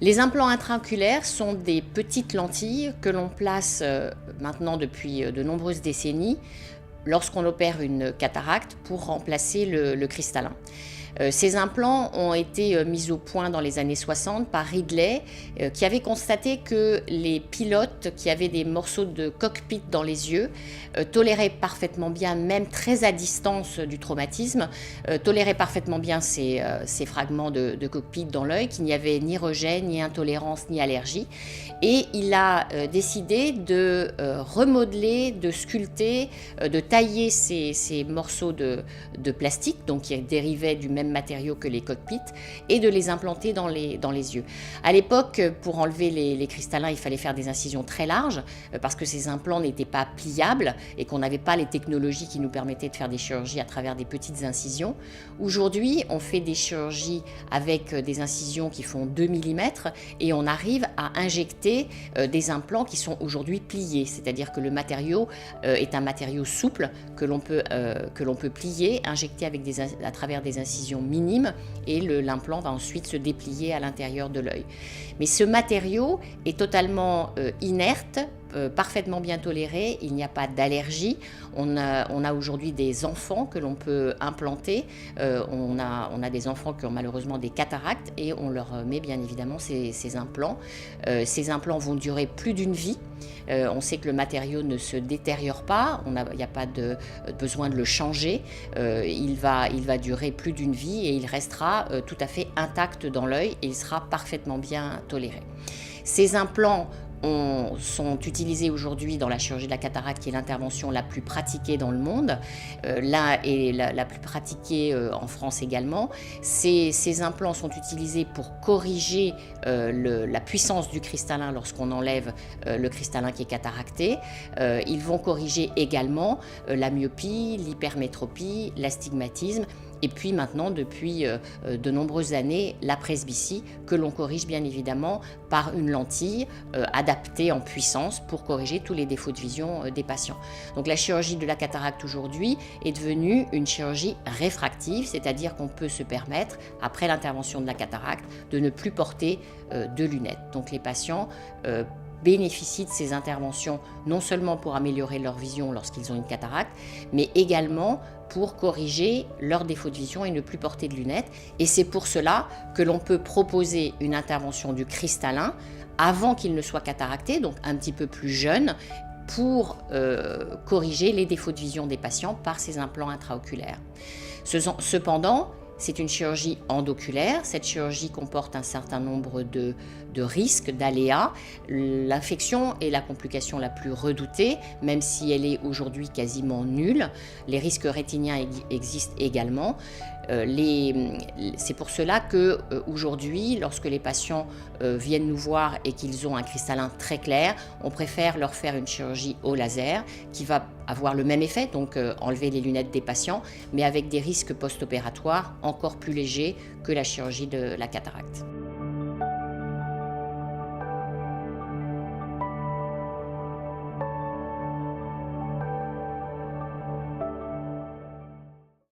Les implants intraoculaires sont des petites lentilles que l'on place maintenant depuis de nombreuses décennies lorsqu'on opère une cataracte pour remplacer le cristallin. Ces implants ont été mis au point dans les années 60 par Ridley, qui avait constaté que les pilotes qui avaient des morceaux de cockpit dans les yeux toléraient parfaitement bien, même très à distance du traumatisme, toléraient parfaitement bien ces fragments de cockpit dans l'œil, qu'il n'y avait ni rejet, ni intolérance, ni allergie. Et il a décidé de remodeler, de sculpter, de tailler ces morceaux de plastique, donc qui dérivaient du même matériaux que les cockpits, et de les implanter dans les yeux. À l'époque, pour enlever les cristallins, il fallait faire des incisions très larges parce que ces implants n'étaient pas pliables et qu'on n'avait pas les technologies qui nous permettaient de faire des chirurgies à travers des petites incisions. Aujourd'hui, on fait des chirurgies avec des incisions qui font 2 mm et on arrive à injecter des implants qui sont aujourd'hui pliés, c'est-à-dire que le matériau est un matériau souple que l'on peut plier, injecter à travers des incisions minimes, et l'implant va ensuite se déplier à l'intérieur de l'œil. Mais ce matériau est totalement inerte, parfaitement bien toléré, il n'y a pas d'allergie. On a aujourd'hui des enfants que l'on peut implanter, on a des enfants qui ont malheureusement des cataractes et on leur met bien évidemment ces implants. Ces implants vont durer plus d'une vie. On sait que le matériau ne se détériore pas, il n'y a pas de besoin de le changer, il va durer plus d'une vie et il restera tout à fait intact dans l'œil et il sera parfaitement bien toléré. Ces implants sont utilisés aujourd'hui dans la chirurgie de la cataracte, qui est l'intervention la plus pratiquée dans le monde, là et la plus pratiquée en France également. Ces implants sont utilisés pour corriger la puissance du cristallin lorsqu'on enlève le cristallin qui est cataracté. Ils vont corriger également la myopie, l'hypermétropie, l'astigmatisme. Et puis maintenant, depuis de nombreuses années, la presbytie, que l'on corrige bien évidemment par une lentille adaptée en puissance pour corriger tous les défauts de vision des patients. Donc la chirurgie de la cataracte aujourd'hui est devenue une chirurgie réfractive, c'est-à-dire qu'on peut se permettre, après l'intervention de la cataracte, de ne plus porter de lunettes. Donc les patients bénéficient de ces interventions non seulement pour améliorer leur vision lorsqu'ils ont une cataracte, mais également pour corriger leurs défauts de vision et ne plus porter de lunettes. Et c'est pour cela que l'on peut proposer une intervention du cristallin avant qu'il ne soit cataracté, donc un petit peu plus jeune, pour corriger les défauts de vision des patients par ces implants intraoculaires. Cependant, c'est une chirurgie endoculaire. Cette chirurgie comporte un certain nombre de risques, d'aléas. L'infection est la complication la plus redoutée, même si elle est aujourd'hui quasiment nulle. Les risques rétiniens existent également. C'est pour cela qu'aujourd'hui, lorsque les patients viennent nous voir et qu'ils ont un cristallin très clair, on préfère leur faire une chirurgie au laser qui va avoir le même effet, donc enlever les lunettes des patients, mais avec des risques post-opératoires encore plus légers que la chirurgie de la cataracte.